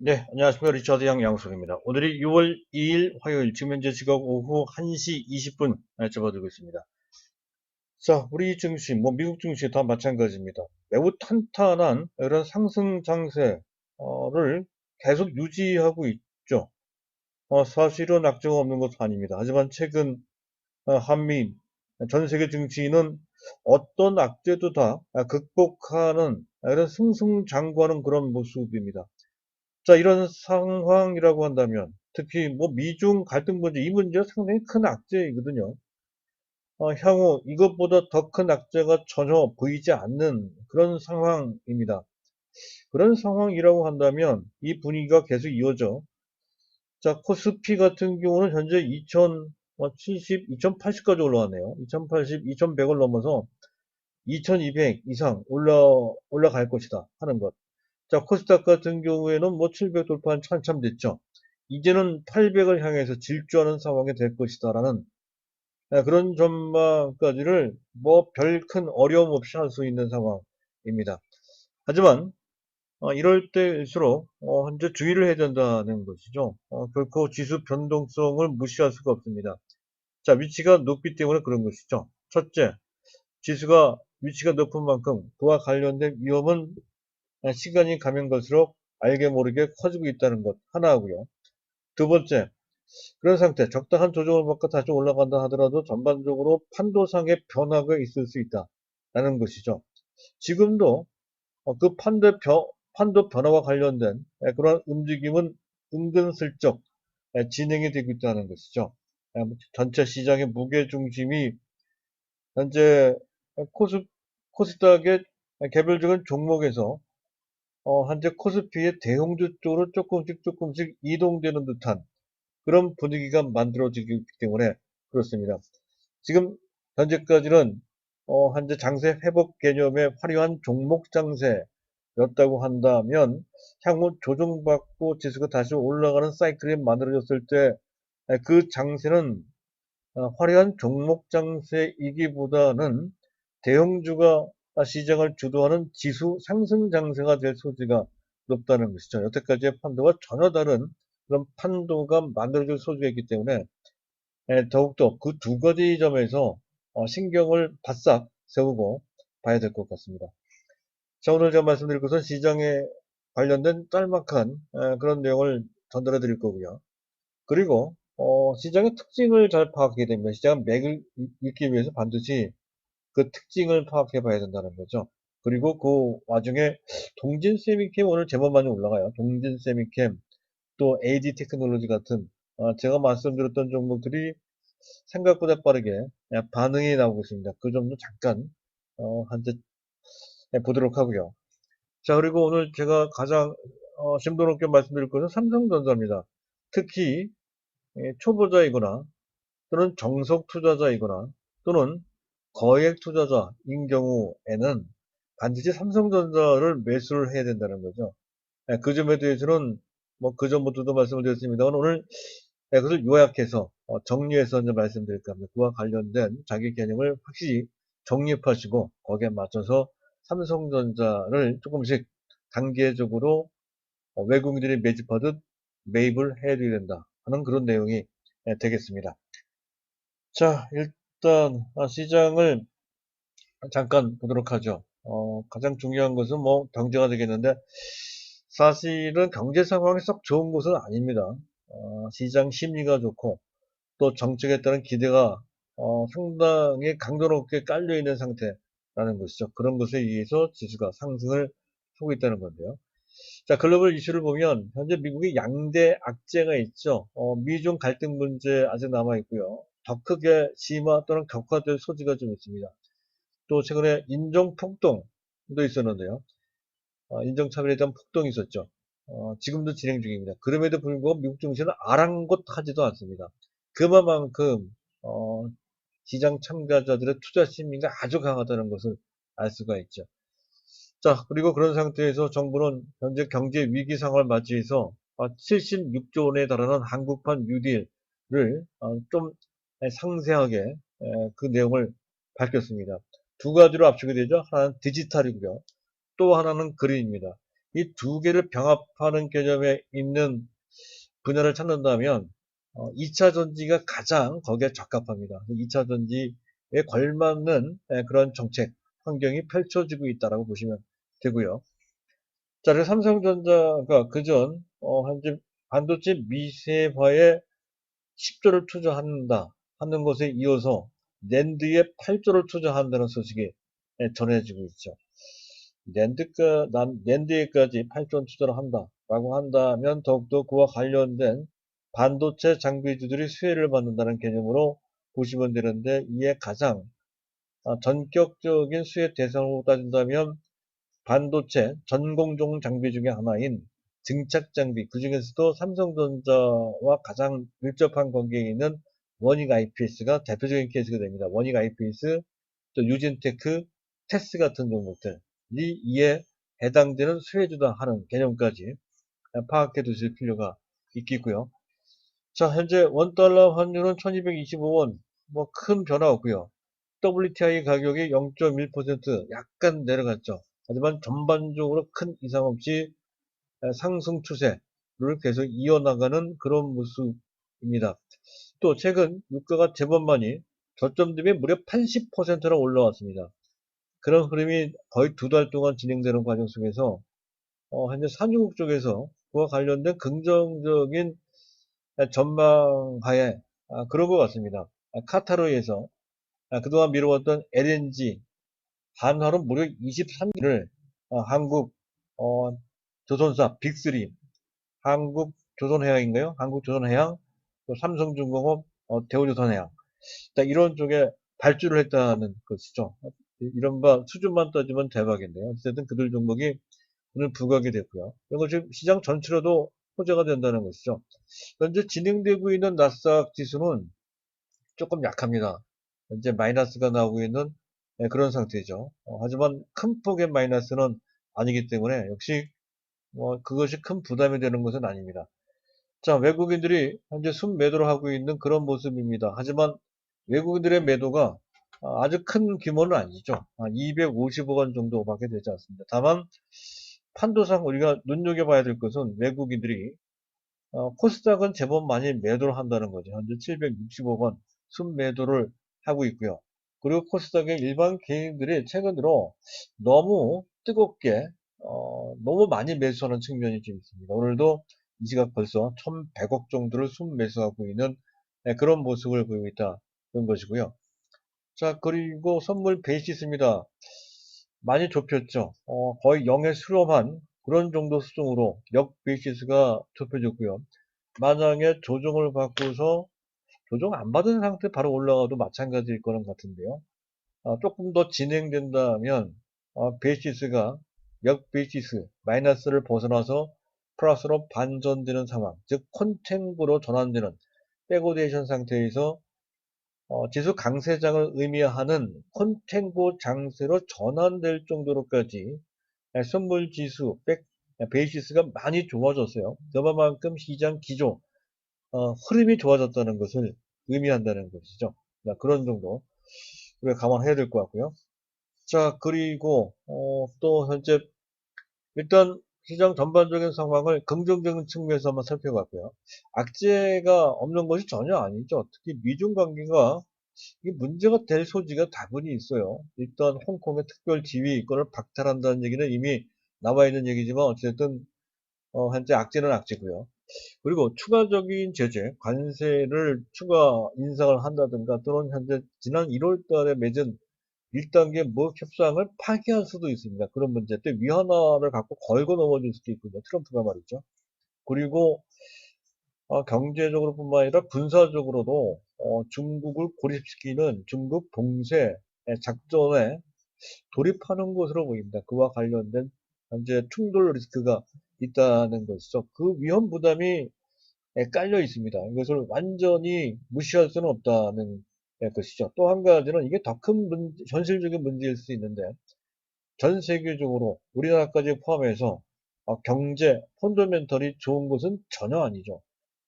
네, 안녕하십니까. 리차드 양양석입니다. 오늘이 6월 2일 화요일, 지금 현재 시각 오후 1시 20분 접어들고 있습니다. 자, 우리 증시, 미국 증시 다 마찬가지입니다. 매우 탄탄한 이런 상승 장세를 계속 유지하고 있죠. 사실은 악재가 없는 것은 아닙니다. 하지만 최근 한미, 전 세계 증시는 어떤 악재도 다 극복하는 이런 승승장구하는 그런 모습입니다. 자, 이런 상황이라고 한다면, 특히 미중 갈등 문제, 이 문제가 상당히 큰 악재이거든요. 향후 이것보다 더 큰 악재가 전혀 보이지 않는 그런 상황입니다. 그런 상황이라고 한다면 이 분위기가 계속 이어져. 자, 코스피 같은 경우는 현재 2070, 2080까지 올라왔네요. 2080, 2100을 넘어서 2200 이상 올라갈 것이다 하는 것. 자, 코스닥 같은 경우에는 700 돌파한 지 한참 됐죠. 이제는 800을 향해서 질주하는 상황이 될 것이다라는 그런 전망까지를 별 큰 어려움 없이 할 수 있는 상황입니다. 하지만 이럴 때일수록 현재 주의를 해야 된다는 것이죠. 결코 지수 변동성을 무시할 수가 없습니다. 자, 위치가 높기 때문에 그런 것이죠. 첫째, 지수가 위치가 높은 만큼 그와 관련된 위험은 시간이 가면 갈수록 알게 모르게 커지고 있다는 것 하나하고요. 두 번째, 그런 상태, 적당한 조정을 받고 다시 올라간다 하더라도 전반적으로 판도상의 변화가 있을 수 있다라는 것이죠. 지금도 그 판도 변화와 관련된 그런 움직임은 은근슬쩍 진행이 되고 있다는 것이죠. 전체 시장의 무게 중심이 현재 코스, 코스닥의 개별적인 종목에서 현재 코스피의 대형주 쪽으로 조금씩 이동되는 듯한 그런 분위기가 만들어지기 때문에 그렇습니다. 지금 현재까지는 현재 장세 회복 개념의 화려한 종목 장세였다고 한다면 향후 조정받고 지수가 다시 올라가는 사이클이 만들어졌을 때 그 장세는 화려한 종목 장세이기보다는 대형주가 시장을 주도하는 지수 상승 장세가 될 소지가 높다는 것이죠. 여태까지의 판도와 전혀 다른 그런 판도가 만들어질 소지가 있기 때문에 더욱더 그 두 가지 점에서 신경을 바싹 세우고 봐야 될 것 같습니다. 자, 오늘 제가 말씀드릴 것은 시장에 관련된 짤막한 그런 내용을 전달해 드릴 거고요. 그리고 시장의 특징을 잘 파악하게 됩니다. 시장은 맥을 읽기 위해서 반드시 그 특징을 파악해 봐야 된다는 거죠. 그리고 그 와중에 동진 세미캠 오늘 제법 많이 올라가요. 동진 세미캠 또 AD 테크놀로지 같은 제가 말씀드렸던 종목들이 생각보다 빠르게 반응이 나오고 있습니다. 그 점도 잠깐 한번 보도록 하고요. 자, 그리고 오늘 제가 가장 심도 높게 말씀드릴 것은 삼성전자입니다. 특히 초보자이거나 또는 정석 투자자이거나 또는 거액 투자자인 경우에는 반드시 삼성전자를 매수를 해야 된다는 거죠. 그 점에 대해서는 그 전부터도 말씀을 드렸습니다만 오늘 그것을 요약해서 정리해서 이제 말씀드릴까 합니다. 그와 관련된 자기 개념을 확실히 정립하시고 거기에 맞춰서 삼성전자를 조금씩 단계적으로 외국인들이 매집하듯 매입을 해야 된다 하는 그런 내용이 되겠습니다. 자, 일단 시장을 잠깐 보도록 하죠. 가장 중요한 것은 경제가 되겠는데 사실은 경제 상황이 썩 좋은 것은 아닙니다. 시장 심리가 좋고 또 정책에 따른 기대가 상당히 강도 높게 깔려 있는 상태라는 것이죠. 그런 것에 의해서 지수가 상승을 하고 있다는 건데요. 자, 글로벌 이슈를 보면 현재 미국의 양대 악재가 있죠. 미중 갈등 문제 아직 남아 있고요. 더 크게 심화 또는 격화될 소지가 좀 있습니다. 또 최근에 인종 폭동도 있었는데요. 인종차별에 대한 폭동이 있었죠. 지금도 진행 중입니다. 그럼에도 불구하고 미국 증시는 아랑곳하지도 않습니다. 그만큼 시장 참가자들의 투자 심리가 아주 강하다는 것을 알 수가 있죠. 자, 그리고 그런 상태에서 정부는 현재 경제 위기 상황을 맞이해서 76조 원에 달하는 한국판 뉴딜을 좀 상세하게 그 내용을 밝혔습니다. 두 가지로 압축이 되죠. 하나는 디지털이고요. 또 하나는 그린입니다. 이 두 개를 병합하는 개념에 있는 분야를 찾는다면 2차 전지가 가장 거기에 적합합니다. 2차 전지에 걸맞는 그런 정책 환경이 펼쳐지고 있다라고 보시면 되고요. 자, 그래서 삼성전자가 그전 현재 반도체 미세화에 10조를 투자한다 하는 것에 이어서 낸드에 8조를 투자한다는 소식이 전해지고 있죠. 낸드에까지 8조 투자를 한다라고 한다면 더욱더 그와 관련된 반도체 장비주들이 수혜를 받는다는 개념으로 보시면 되는데, 이에 가장 전격적인 수혜 대상으로 따진다면 반도체 전공종 장비 중에 하나인 증착 장비, 그 중에서도 삼성전자와 가장 밀접한 관계에 있는 원익 IPS가 대표적인 케이스가 됩니다. 원익 IPS, 또 유진테크, 테스 같은 종목들이 이에 해당되는 수혜주다 하는 개념까지 파악해 두실 필요가 있겠고요. 자, 현재 원달러 환율은 1225원, 뭐 큰 변화 없고요. WTI 가격이 0.1% 약간 내려갔죠. 하지만 전반적으로 큰 이상 없이 상승 추세를 계속 이어나가는 그런 모습입니다. 또 최근 유가가 제법 많이 저점 대비 무려 80%나 올라왔습니다. 그런 흐름이 거의 두 달 동안 진행되는 과정 속에서 현재 산유국 쪽에서 그와 관련된 긍정적인 전망하에 그런 것 같습니다. 카타르에서 그동안 미뤄왔던 LNG 한화로 무려 23일을 한국 조선사 빅3 한국조선해양인가요? 한국조선해양, 또 삼성중공업, 대우조선해양, 이런 쪽에 발주를 했다는 것이죠. 이른바 수준만 따지면 대박인데요. 어쨌든 그들 종목이 오늘 부각이 됐고요. 이거 지금 시장 전체로도 호재가 된다는 것이죠. 현재 진행되고 있는 나스닥 지수는 조금 약합니다. 현재 마이너스가 나오고 있는 그런 상태죠. 하지만 큰 폭의 마이너스는 아니기 때문에 역시 그것이 큰 부담이 되는 것은 아닙니다. 자, 외국인들이 현재 순매도를 하고 있는 그런 모습입니다. 하지만 외국인들의 매도가 아주 큰 규모는 아니죠. 250억 원 정도밖에 되지 않습니다. 다만 판도상 우리가 눈여겨봐야 될 것은 외국인들이 코스닥은 제법 많이 매도를 한다는 거죠. 현재 760억 원 순매도를 하고 있고요. 그리고 코스닥의 일반 개인들이 최근 들어 너무 뜨겁게 너무 많이 매수하는 측면이 좀 있습니다. 오늘도 이 시각 벌써 1100억 정도를 순매수하고 있는 그런 모습을 보이고 있다. 그런 것이고요. 자, 그리고 선물 베이시스입니다. 많이 좁혔죠. 거의 0에 수렴한 그런 정도 수준으로 역 베이시스가 좁혀졌고요. 만약에 조정을 받고서 조정 안 받은 상태 바로 올라가도 마찬가지일 거는 같은데요. 조금 더 진행된다면 베이시스가 역 베이시스 마이너스를 벗어나서 플러스로 반전되는 상황, 즉 콘탱고로 전환되는 백오데이션 상태에서 지수 강세장을 의미하는 콘탱고 장세로 전환될 정도로까지 선물 지수, 베이시스가 많이 좋아졌어요. 그만큼 시장 기조, 흐름이 좋아졌다는 것을 의미한다는 것이죠. 그런 정도 우리가 감안해야 될 것 같고요. 자, 그리고 또 현재 일단 시장 전반적인 상황을 긍정적인 측면에서 한번 살펴봤고요. 악재가 없는 것이 전혀 아니죠. 특히 미중 관계가 이 문제가 될 소지가 다분히 있어요. 일단 홍콩의 특별 지휘권을 박탈한다는 얘기는 이미 나와 있는 얘기지만 어쨌든 현재 악재는 악재고요. 그리고 추가적인 제재, 관세를 추가 인상을 한다든가 또는 현재 지난 1월 달에 맺은 1단계 무역 협상을 파기할 수도 있습니다. 그런 문제 때 위안화를 갖고 걸고 넘어질 수도 있거든요. 트럼프가 말이죠. 그리고 경제적으로 뿐만 아니라 군사적으로도 중국을 고립시키는 중국 봉쇄 작전에 돌입하는 것으로 보입니다. 그와 관련된 현재 충돌 리스크가 있다는 것이죠. 그 위험 부담이 깔려 있습니다. 이것을 완전히 무시할 수는 없다는 것이죠. 또 한 가지는 이게 더 큰 현실적인 문제일 수 있는데 전 세계적으로 우리나라까지 포함해서 경제 펀더멘털이 좋은 것은 전혀 아니죠.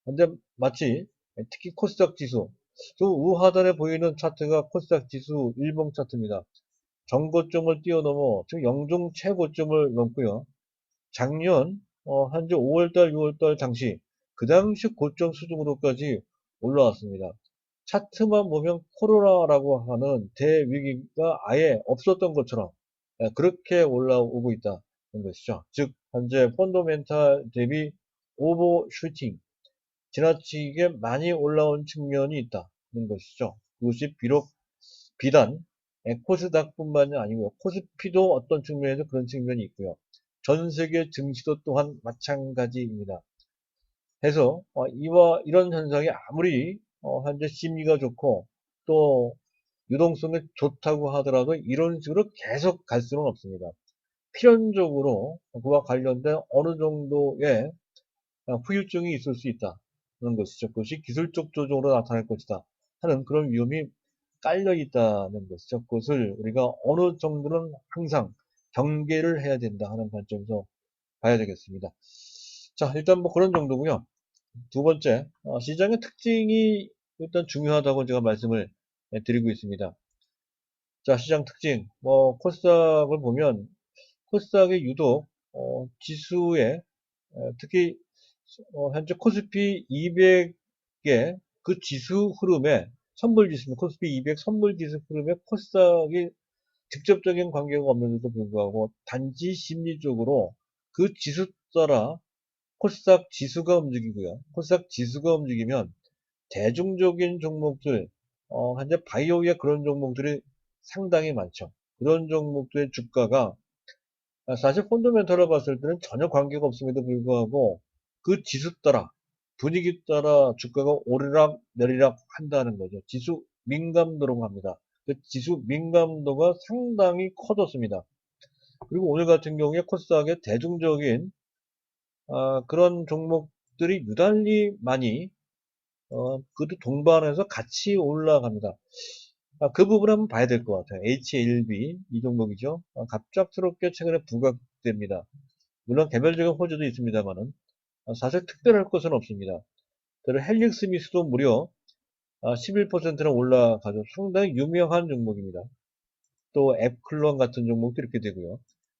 근데 마치 특히 코스닥 지수, 저 우하단에 보이는 차트가 코스닥 지수 일봉 차트입니다. 전고점을 뛰어넘어 즉 영종 최고점을 넘고요. 작년 현재 5월달, 6월달 당시 그 당시 고점 수준으로까지 올라왔습니다. 차트만 보면 코로나라고 하는 대위기가 아예 없었던 것처럼 그렇게 올라오고 있다는 것이죠. 즉 현재 펀더멘탈 대비 오버슈팅, 지나치게 많이 올라온 측면이 있다는 것이죠. 그것이 비록 비단 코스닥뿐만이 아니고요. 코스피도 어떤 측면에서 그런 측면이 있고요. 전 세계 증시도 또한 마찬가지입니다. 해서 이런 현상이 아무리 현재 심리가 좋고 또 유동성이 좋다고 하더라도 이런 식으로 계속 갈 수는 없습니다. 필연적으로 그와 관련된 어느 정도의 후유증이 있을 수 있다는 것이죠. 그것이 기술적 조정으로 나타날 것이다 하는 그런 위험이 깔려 있다는 것이죠. 그것을 우리가 어느 정도는 항상 경계를 해야 된다 하는 관점에서 봐야 되겠습니다. 자, 일단 뭐 그런 정도고요. 두 번째, 시장의 특징이 일단 중요하다고 제가 말씀을 드리고 있습니다. 자, 시장 특징, 뭐 코스닥을 보면 코스닥이 유독 지수에 특히 현재 코스피 200의 그 지수 흐름에 선물지수입니다. 코스피 200 선물지수 흐름에 코스닥이 직접적인 관계가 없는데도 불구하고 단지 심리적으로 그 지수 따라 코스닥 지수가 움직이고요. 코스닥 지수가 움직이면 대중적인 종목들, 현재 바이오의 그런 종목들이 상당히 많죠. 그런 종목들의 주가가 사실 펀더멘털로 봤을 때는 전혀 관계가 없음에도 불구하고 그 지수 따라 분위기 따라 주가가 오르락 내리락 한다는 거죠. 지수 민감도라고 합니다. 그 지수 민감도가 상당히 커졌습니다. 그리고 오늘 같은 경우에 코스닥의 대중적인 그런 종목들이 유달리 많이 그도 동반해서 같이 올라갑니다. 그 부분 한번 봐야 될 것 같아요. HLB 이 종목이죠. 갑작스럽게 최근에 부각됩니다. 물론 개별적인 호재도 있습니다만은 사실 특별할 것은 없습니다. 그리고 헬릭스 미스도 무려 11%나 올라가죠. 상당히 유명한 종목입니다. 또 앱클론 같은 종목도 이렇게 되고요.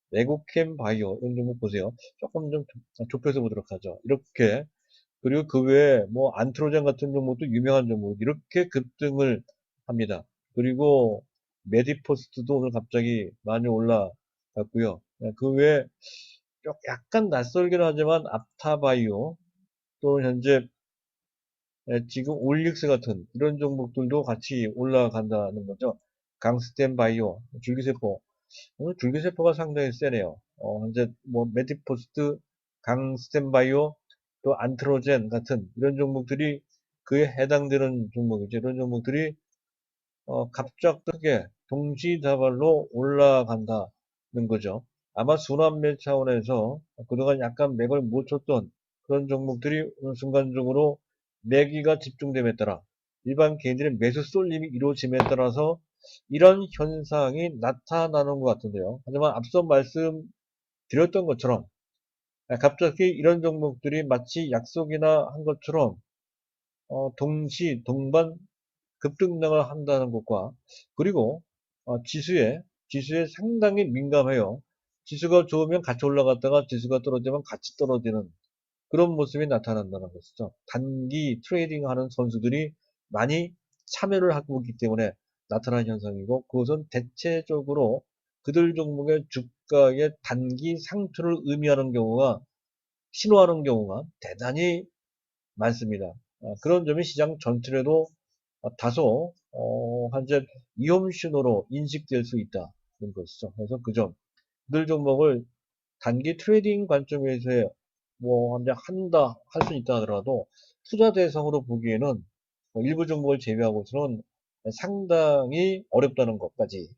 레고캠 바이오 이런 종목 보세요. 조금 좀 좁혀서 보도록 하죠. 이렇게 그리고 그 외에 뭐 안트로젠 같은 종목도 유명한 종목 이렇게 급등을 합니다. 그리고 메디포스트도 오늘 갑자기 많이 올라갔고요. 그 외에 약간 낯설긴 하지만 앞타바이오 또 현재 지금 올릭스 같은 이런 종목들도 같이 올라간다는 거죠. 강스텐 바이오, 줄기세포. 오늘 줄기세포가 상당히 세네요. 현재 뭐 메디포스트, 강스텐 바이오, 또 안트로젠 같은 이런 종목들이 그에 해당되는 종목이죠. 이런 종목들이 갑작스럽게 동시다발로 올라간다는 거죠. 아마 순환매 차원에서 그동안 약간 맥을 못 쳤던 그런 종목들이 어느 순간적으로 매기가 집중됨에 따라 일반 개인들의 매수 쏠림이 이루어짐에 따라서 이런 현상이 나타나는 것 같은데요. 하지만 앞서 말씀드렸던 것처럼 갑자기 이런 종목들이 마치 약속이나 한 것처럼 동반 급등락을 한다는 것과 그리고 지수에 상당히 민감해요. 지수가 좋으면 같이 올라갔다가 지수가 떨어지면 같이 떨어지는 그런 모습이 나타난다는 것이죠. 단기 트레이딩 하는 선수들이 많이 참여를 하고 있기 때문에 나타나는 현상이고 그것은 대체적으로 그들 종목의 주가의 단기 상투를 의미하는 경우가 신호하는 경우가 대단히 많습니다. 그런 점이 시장 전체에도 다소 현재 위험 신호로 인식될 수 있다는 것이죠. 그래서 그 점, 그들 종목을 단기 트레이딩 관점에서 뭐 현재 할 수 있다 하더라도 투자 대상으로 보기에는 일부 종목을 제외하고서는 상당히 어렵다는 것까지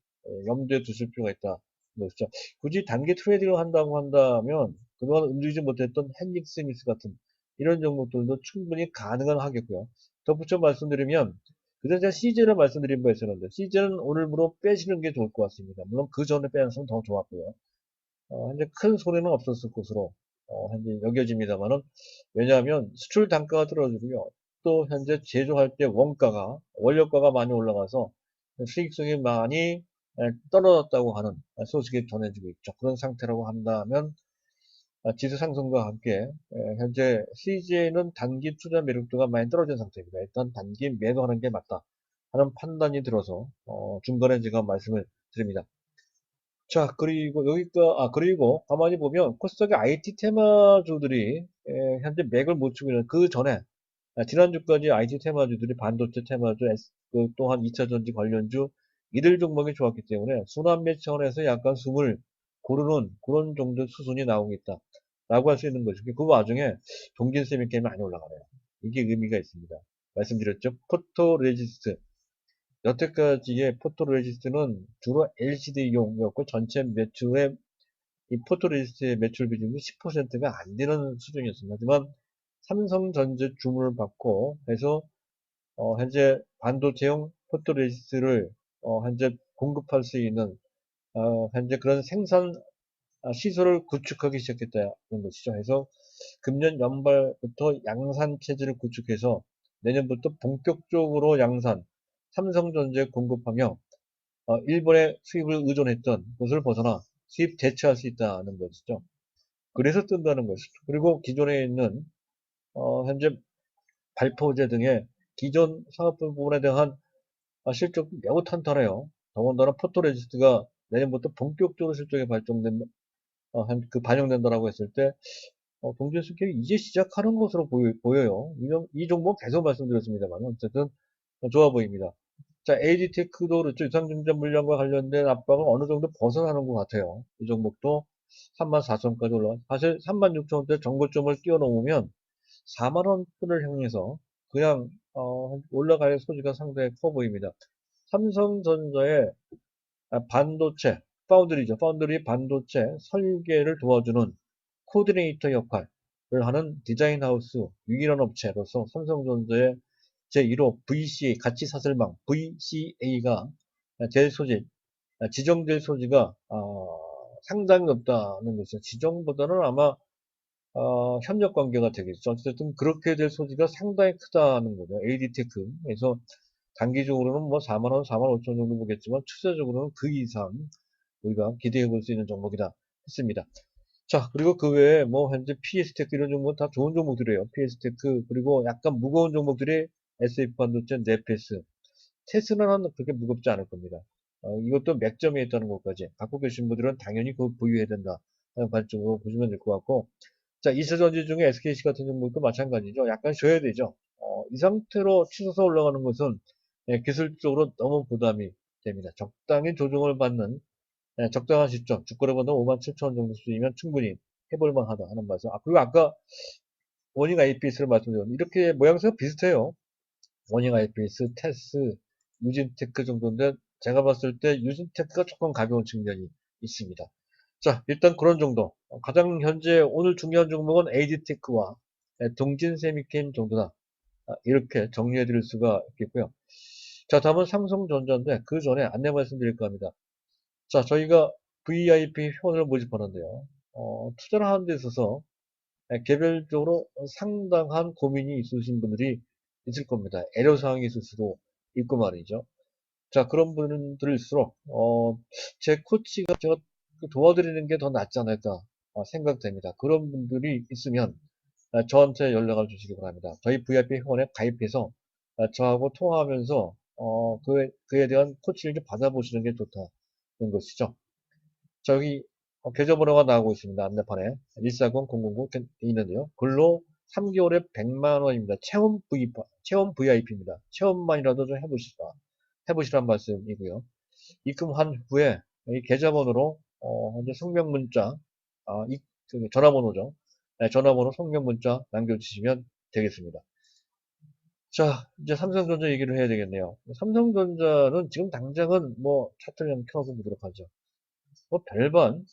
염두에 두실 필요가 있다. 것이죠. 굳이 단기 트레이딩을 한다고 한다면 그동안 움직이지 못했던 헨릭 스미스 같은 이런 종목들도 충분히 가능은 하겠고요. 덧붙여 말씀드리면 그전에 제가 CJ를 말씀드린 바 있었는데 CJ는 오늘부로 빼시는 게 좋을 것 같습니다. 물론 그 전에 빼놨으면 더 좋았고요. 현재 큰 손해는 없었을 것으로 현재 여겨집니다만은 왜냐하면 수출 단가가 떨어지고요. 또 현재 제조할 때 원료가가 많이 올라가서 수익성이 많이 떨어졌다고 하는 소식이 전해지고 있죠. 그런 상태라고 한다면 지수 상승과 함께 현재 CJ는 단기 투자 매력도가 많이 떨어진 상태입니다. 일단 단기 매도하는 게 맞다 하는 판단이 들어서 중간에 제가 말씀을 드립니다. 자, 그리고 그리고 가만히 보면 코스닥의 IT 테마주들이 현재 맥을 못 추고 있는 그 전에 지난주까지 IT 테마주들이 반도체 테마주, 또한 2차전지 관련주 이들 종목이 좋았기 때문에 순환매 차원에서 약간 숨을 고르는 그런 정도 수순이 나오고 있다 라고 할 수 있는 것이고, 그 와중에 동진세미 게임이 많이 올라가네요. 이게 의미가 있습니다. 말씀드렸죠. 포토레지스트, 여태까지의 포토레지스트는 주로 LCD용이었고 전체 매출의 이 포토레지스트의 매출 비중이 10%가 안 되는 수준이었습니다. 하지만 삼성전자 주문을 받고 해서 현재 반도체용 포토레지스트를 현재 공급할 수 있는 현재 그런 생산 시설을 구축하기 시작했다는 것이죠. 해서 금년 연말부터 양산 체제를 구축해서 내년부터 본격적으로 양산 삼성전자에 공급하며 일본의 수입을 의존했던 것을 벗어나 수입 대체할 수 있다는 것이죠. 그래서 뜬다는 것이죠. 그리고 기존에 있는 현재 발포제 등의 기존 사업 부분에 대한 실적이 매우 탄탄해요. 더군다나 포토레지스트가 내년부터 본격적으로 실적이 반영된다라고 했을 때, 동주스케이 이제 시작하는 것으로 보여요. 이 종목 계속 말씀드렸습니다만, 어쨌든 좋아 보입니다. 자, AD테크도 그렇죠. 유상증자 물량과 관련된 압박은 어느 정도 벗어나는 것 같아요. 이 종목도 34,000원까지 올라가. 사실 36,000원대 정고점을 뛰어넘으면 4만원대를 향해서 그냥 올라갈 소지가 상당히 커 보입니다. 삼성전자의 반도체, 파운드리죠. 파운드리 반도체 설계를 도와주는 코디네이터 역할을 하는 디자인하우스 유일한 업체로서 삼성전자의 제1호 VCA, 가치사슬망 VCA가 지정될 소지가 상당히 없다는 것이죠. 지정보다는 아마 협력 관계가 되겠죠. 어쨌든 그렇게 될 소지가 상당히 크다는 거죠. AD테크. 그래서 단기적으로는 뭐 4만원, 4만 5천 정도 보겠지만 추세적으로는 그 이상 우리가 기대해 볼 수 있는 종목이다 했습니다. 자, 그리고 그 외에 뭐 현재 PS테크 이런 종목은 다 좋은 종목들이에요. PS테크 그리고 약간 무거운 종목들이 SF반도체, 네페스. 테스라는 그렇게 무겁지 않을 겁니다. 이것도 맥점에 있다는 것까지 갖고 계신 분들은 당연히 그거 보유해야 된다 하는 관점으로 보시면 될 것 같고, 자, 2차전지 중에 SKC 같은 종목도 마찬가지죠. 약간 쉬어야 되죠. 이 상태로 치솟아 올라가는 것은 기술적으로 너무 부담이 됩니다. 적당히 조정을 받는 적당한 시점, 주가로보다 57,000원 정도 수준이면 충분히 해볼 만하다 하는 말씀. 그리고 아까 워닝 IPS를 말씀드렸는데 이렇게 모양새가 비슷해요. 워닝 IPS, 테스, 유진테크 정도인데 제가 봤을 때 유진테크가 조금 가벼운 측면이 있습니다. 자, 일단 그런 정도. 가장 현재 오늘 중요한 종목은 AD테크와 동진세미캠 정도다. 이렇게 정리해 드릴 수가 있겠고요. 자, 다음은 삼성전자인데 그 전에 안내 말씀드릴까 합니다. 자, 저희가 VIP 회원을 모집하는데요. 투자를 하는 데 있어서 개별적으로 상당한 고민이 있으신 분들이 있을 겁니다. 애로사항이 있을 수도 있고 말이죠. 자, 그런 분들일수록, 제 코치가 제가 도와드리는 게 더 낫지 않을까 생각됩니다. 그런 분들이 있으면 저한테 연락을 주시기 바랍니다. 저희 VIP 회원에 가입해서 저하고 통화하면서 그에 대한 코치를 좀 받아보시는 게 좋다는 것이죠. 저기 계좌번호가 나오고 있습니다. 안내판에 140009 있는데요. 글로 3개월에 100만 원입니다. 체험 VIP입니다. 체험만이라도 좀 해보시란 말씀이고요. 입금한 후에 이 계좌번호로 현재 성명 문자, 전화번호죠. 네, 전화번호 성명 문자 남겨주시면 되겠습니다. 자, 이제 삼성전자 얘기를 해야 되겠네요. 삼성전자는 지금 당장은 뭐 차트를 한번 켜보도록 하죠. 뭐 별반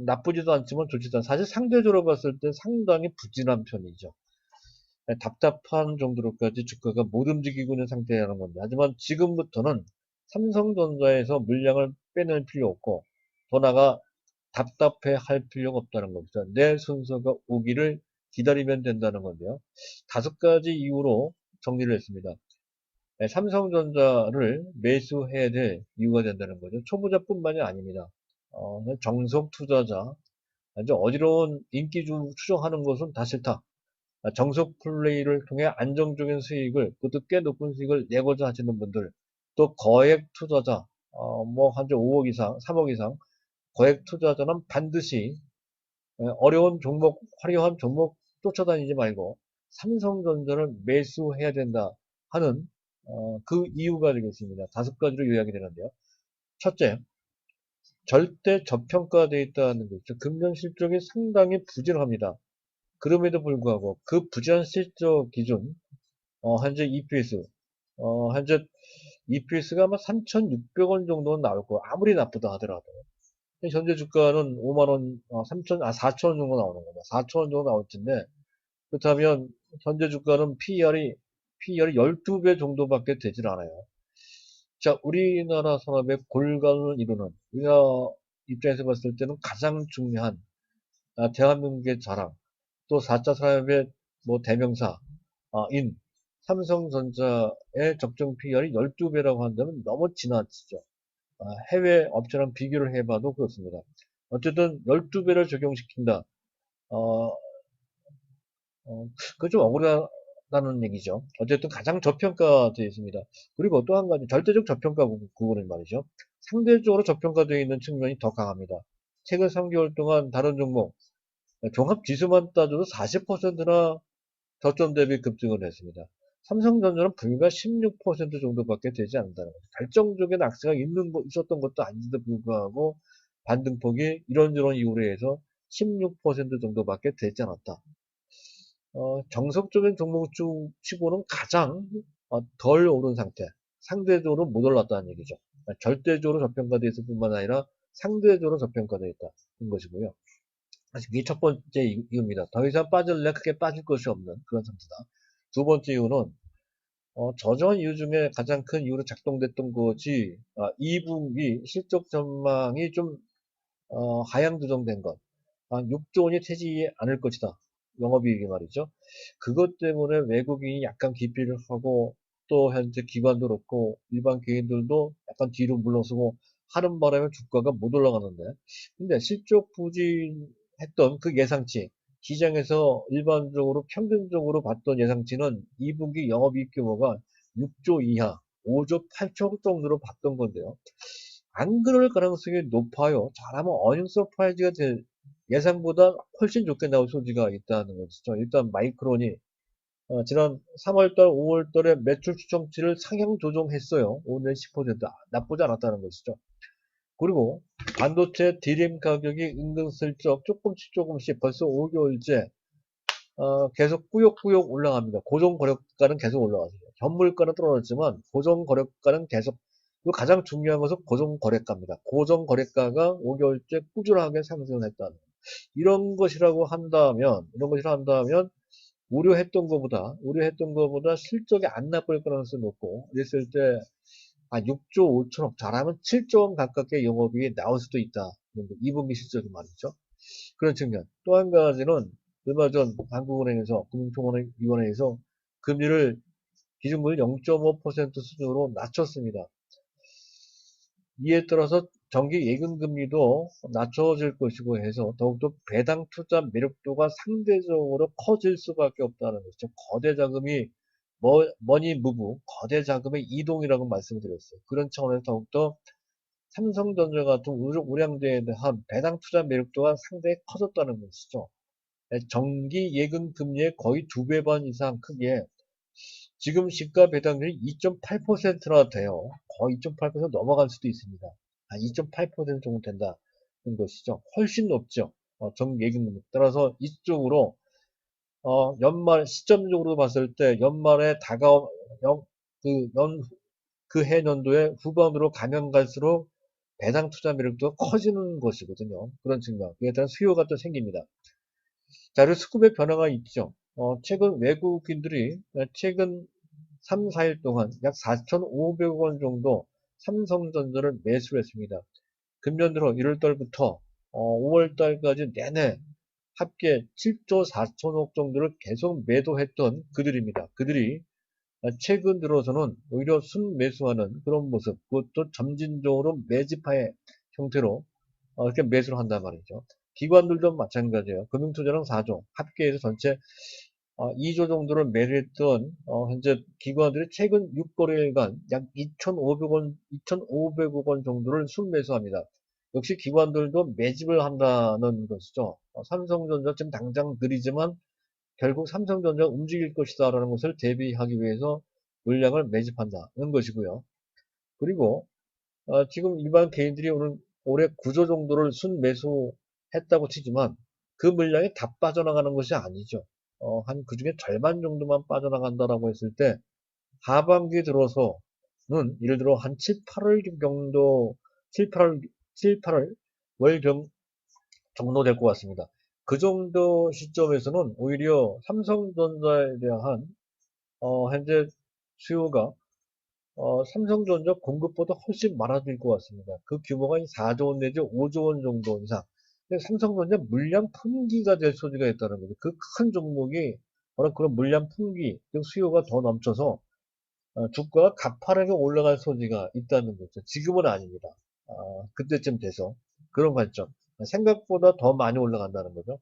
나쁘지도 않지만 좋지도 않. 사실 상대적으로 봤을 때 상당히 부진한 편이죠. 답답한 정도로까지 주가가 못 움직이고 있는 상태라는 건데, 하지만 지금부터는 삼성전자에서 물량을 빼낼 필요 없고 더 나아가 답답해 할 필요가 없다는 겁니다. 내 순서가 오기를 기다리면 된다는 건데요. 5가지 이유로 정리를 했습니다. 삼성전자를 매수해야 될 이유가 된다는 거죠. 초보자뿐만이 아닙니다. 정석 투자자, 아주 어지러운 인기 추정하는 것은 다 싫다. 정석 플레이를 통해 안정적인 수익을, 그것도 꽤 높은 수익을 내고자 하시는 분들, 또 거액 투자자, 뭐, 한 5억 이상, 3억 이상, 거액 투자자는 반드시 어려운 종목, 화려한 종목 쫓아다니지 말고 삼성전자를 매수해야 된다 하는 그 이유가 되겠습니다. 5가지로 요약이 되는데요. 첫째, 절대 저평가되어 있다는 거죠. 금년 실적이 상당히 부진합니다. 그럼에도 불구하고 그 부진 실적 기준, 현재 EPS, 현재 EPS가 아마 3,600원 정도는 나올 거예요. 아무리 나쁘다 하더라도. 현재 주가는 5만원, 4천원 정도 나오는 겁니다. 4천원 정도 나올 텐데, 그렇다면, 현재 주가는 PER이 12배 정도밖에 되질 않아요. 자, 우리나라 산업의 골간을 이루는, 우리나라 입장에서 봤을 때는 가장 중요한, 대한민국의 자랑, 또 4차 산업의 뭐 대명사, 인, 삼성전자의 적정 PER이 12배라고 한다면 너무 지나치죠. 해외 업체랑 비교를 해봐도 그렇습니다. 어쨌든 12배를 적용시킨다. 어, 그건 좀 억울하다는 얘기죠. 어쨌든 가장 저평가되어 있습니다. 그리고 또 한 가지 절대적 저평가 구간은 말이죠. 상대적으로 저평가되어 있는 측면이 더 강합니다. 최근 3개월 동안 다른 종목 종합 지수만 따져도 40%나 저점 대비 급증을 했습니다. 삼성전자는 불과 16% 정도밖에 되지 않는다는 거죠. 결정적인 악세가 있었던 것도 아닌데도 불구하고 반등폭이 이런저런 이유로 해서 16% 정도밖에 되지 않았다. 정석적인 종목 치고는 가장 덜 오른 상태, 상대적으로 못 올랐다는 얘기죠. 절대적으로 저평가되어 있을 뿐만 아니라 상대적으로 저평가되어 있다는 것이고요. 이게 첫 번째 이유입니다. 더 이상 빠질래 크게 빠질 것이 없는 그런 상태다. 두 번째 이유는 저전 이유 중에 가장 큰 이유로 작동됐던 것이 2분기 실적 전망이 좀 하향 조정된 것. 6조 원이 채지 않을 것이다. 영업이익이 말이죠. 그것 때문에 외국인이 약간 기피를 하고 또 현재 기관도 그렇고 일반 개인들도 약간 뒤로 물러서고 하는 바람에 주가가 못 올라가는데 근데 실적 부진했던 그 예상치 시장에서 일반적으로 평균적으로 봤던 예상치는 2분기 영업이익 규모가 6조 이하 5조 8조 정도로 봤던 건데요. 안 그럴 가능성이 높아요. 잘하면 어닝 서프라이즈가 될 예상보다 훨씬 좋게 나올 소지가 있다는 것이죠. 일단 마이크론이 지난 3월달, 5월달에 매출 추정치를 상향 조정했어요. 오늘 10% 나쁘지 않았다는 것이죠. 그리고 반도체 디램 가격이 은근슬쩍 조금씩 벌써 5개월째 계속 꾸역꾸역 올라갑니다. 고정거래가는 계속 올라가죠. 현물가는 떨어졌지만 고정거래가는 계속 그리고 가장 중요한 것은 고정거래가입니다. 고정거래가가 5개월째 꾸준하게 상승을 했다는 이런 것이라고 한다면 우려했던 것보다 실적이 안 나쁠 가능성이 높고 그랬을 때 6조 5천억 잘하면 7조 원 가깝게 영업이익이 나올 수도 있다. 2분기 실적이 말이죠. 그런 측면. 또 한 가지는 얼마 전 한국은행에서 금융통화위원회에서 금리를 기준금리 0.5% 수준으로 낮췄습니다. 이에 따라서 정기 예금금리도 낮춰질 것이고 해서 더욱더 배당 투자 매력도가 상대적으로 커질 수밖에 없다는 것이죠. 거대 자금이 머니 무브, 거대 자금의 이동이라고 말씀을 드렸어요. 그런 차원에서 더욱더 삼성전자 같은 우량주에 대한 배당 투자 매력도가 상당히 커졌다는 것이죠. 정기 예금 금리의 거의 2배 반 이상 크게 지금 시가 배당률이 2.8%나 돼요. 거의 2.8% 넘어갈 수도 있습니다. 2.8% 정도 된다는 것이죠. 훨씬 높죠. 정기 예금 금리. 따라서 이쪽으로 연말 시점적으로 봤을 때 연말에 그 해년도에 후반으로 가면 갈수록 배당 투자 매력도 커지는 것이거든요. 그런 측면. 그에 따른 수요가 또 생깁니다. 자, 그리고 수급의 변화가 있죠. 최근 외국인들이 최근 3, 4일 동안 약 4,500원 정도 삼성전자를 매수를 했습니다. 금년 들어 1월달부터 5월달까지 내내 합계 7조 4천억 정도를 계속 매도했던 그들입니다. 그들이 최근 들어서는 오히려 순매수하는 그런 모습, 그것도 점진적으로 매집하의 형태로 이렇게 매수를 한단 말이죠. 기관들도 마찬가지예요. 금융투자랑 4조, 합계해서 전체 2조 정도를 매수했던 현재 기관들이 최근 6거래일간 약 2,500원, 2,500억 원 정도를 순매수합니다. 역시 기관들도 매집을 한다는 것이죠. 삼성전자 지금 당장 느리지만 결국 삼성전자 움직일 것이다라는 것을 대비하기 위해서 물량을 매집한다는 것이고요. 그리고 지금 일반 개인들이 올해 9조 정도를 순매수했다고 치지만 그 물량이 다 빠져나가는 것이 아니죠. 한 그중에 절반 정도만 빠져나간다라고 했을 때 하반기에 들어서는 예를 들어 한 7, 8월 정도 7, 8월 7, 8월 월경 정도 될 것 같습니다. 그 정도 시점에서는 오히려 삼성전자에 대한 현재 수요가 삼성전자 공급보다 훨씬 많아질 것 같습니다. 그 규모가 4조 원 내지 5조 원 정도 이상. 근데 삼성전자 물량 품귀가 될 소지가 있다는 거죠. 그 큰 종목이 바로 그런 물량 품귀, 즉 수요가 더 넘쳐서 주가가 가파르게 올라갈 소지가 있다는 거죠. 지금은 아닙니다. 그때쯤 돼서 그런 관점. 생각보다 더 많이 올라간다는 거죠.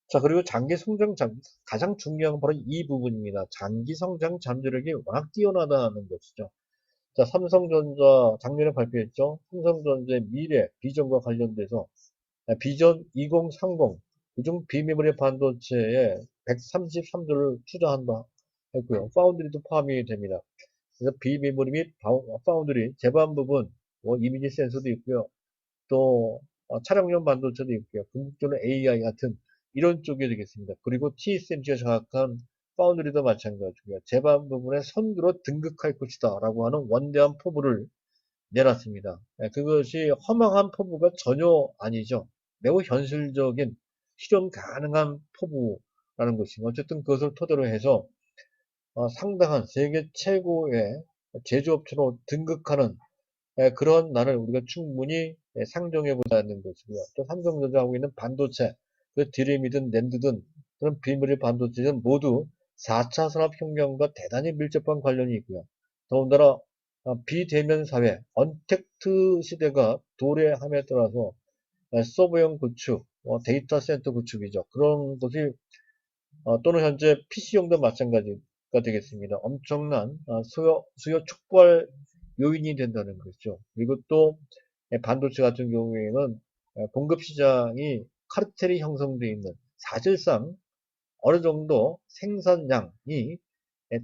자, 그리고 장기 성장 가장 중요한 건 바로 이 부분입니다. 장기 성장 잠재력이 워낙 뛰어나다는 것이죠. 자, 삼성전자 작년에 발표했죠. 삼성전자의 미래 비전과 관련돼서 비전 2030 그중 비메모리 반도체에 133조를 투자한다 했고요. 파운드리도 포함이 됩니다. 그래서 비메모리 및 파운드리 제반 부분 이미지 센서도 있고요. 또 차량용 반도체도 있고요. 궁극적으로 AI 같은 이런 쪽이 되겠습니다. 그리고 TSMC가 장악한 파운드리도 마찬가지고요. 제반 부분에 선두로 등극할 것이다 라고 하는 원대한 포부를 내놨습니다. 그것이 허망한 포부가 전혀 아니죠. 매우 현실적인 실현 가능한 포부라는 것입니다. 어쨌든 그것을 토대로 해서 상당한 세계 최고의 제조업체로 등극하는 그런 날을 우리가 충분히 상정해 보자는 것이고요. 또 삼성전자 하고 있는 반도체, 그 디램이든 낸드든 그런 비메모리 반도체는 모두 4차 산업혁명과 대단히 밀접한 관련이 있고요. 더군다나 비대면 사회, 언택트 시대가 도래함에 따라서 서버형 구축, 데이터 센터 구축이죠. 그런 것이 또는 현재 PC용도 마찬가지가 되겠습니다. 엄청난 수요 촉발 요인이 된다는 것이죠. 그리고 또 반도체 같은 경우에는 공급 시장이 카르텔이 형성되어 있는 사실상 어느 정도 생산량이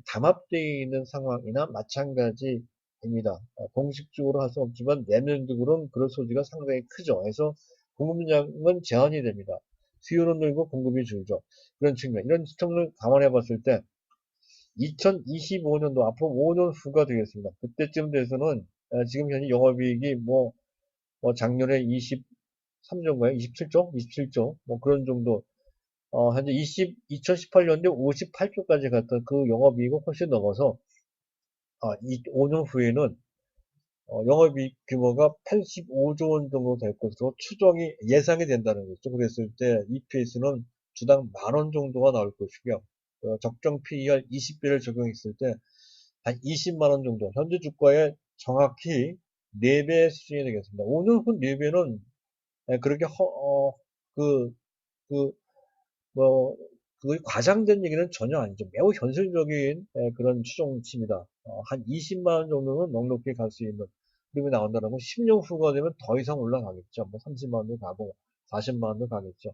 담합되어 있는 상황이나 마찬가지입니다. 공식적으로 할 수 없지만 내면적으로는 그럴 소지가 상당히 크죠. 그래서 공급량은 제한이 됩니다. 수요는 늘고 공급이 줄죠. 그런 측면, 이런 측면을 감안해 봤을 때 2025년도 앞으로 5년 후가 되겠습니다. 그때쯤 돼서는 지금 현재 영업이익이 작년에 23조인가요? 27조? 27조? 그런 정도. 현재 2018년도에 58조까지 갔던 그 영업이익을 훨씬 넘어서 5년 후에는 영업이익 규모가 85조 원 정도 될 것으로 추정이 예상이 된다는 거죠. 그랬을 때 EPS는 주당 10,000원 정도가 나올 것이고요. 적정 PER 20배를 적용했을 때 한 20만 원 정도, 현재 주가의 정확히 4배 수준이 되겠습니다. 5년 후 4배는 그렇게 그, 그, 뭐, 그게 과장된 얘기는 전혀 아니죠. 매우 현실적인 그런 추정치입니다. 한 20만 원 정도는 넉넉히 갈 수 있는 그림이 나온다는 건 10년 후가 되면 더 이상 올라가겠죠. 30만 원도 가고 40만 원도 가겠죠.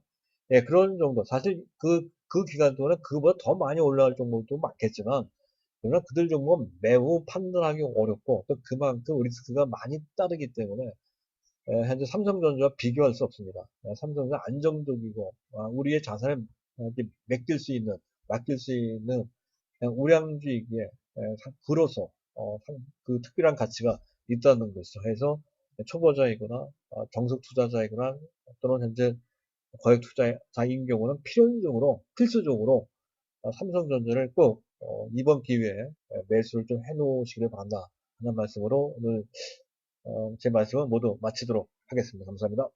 예, 그런 정도. 사실 그 기간 동안에 그보다 더 많이 올라갈 정도도 많겠지만, 그러나 그들 정도는 매우 판단하기 어렵고, 또 그만큼 리스크가 많이 따르기 때문에, 현재 삼성전자와 비교할 수 없습니다. 삼성전자 안정적이고 우리의 자산을 맡길 수 있는 그냥 우량주이기에 그로서 그 특별한 가치가 있다는 것이죠. 해서 초보자이거나 정석 투자자이거나 또는 현재 거액 투자자인 경우는 필수적으로 삼성전자를 꼭 이번 기회에 매수를 좀 해놓으시길 바란다 하는 말씀으로 오늘 제 말씀은 모두 마치도록 하겠습니다. 감사합니다.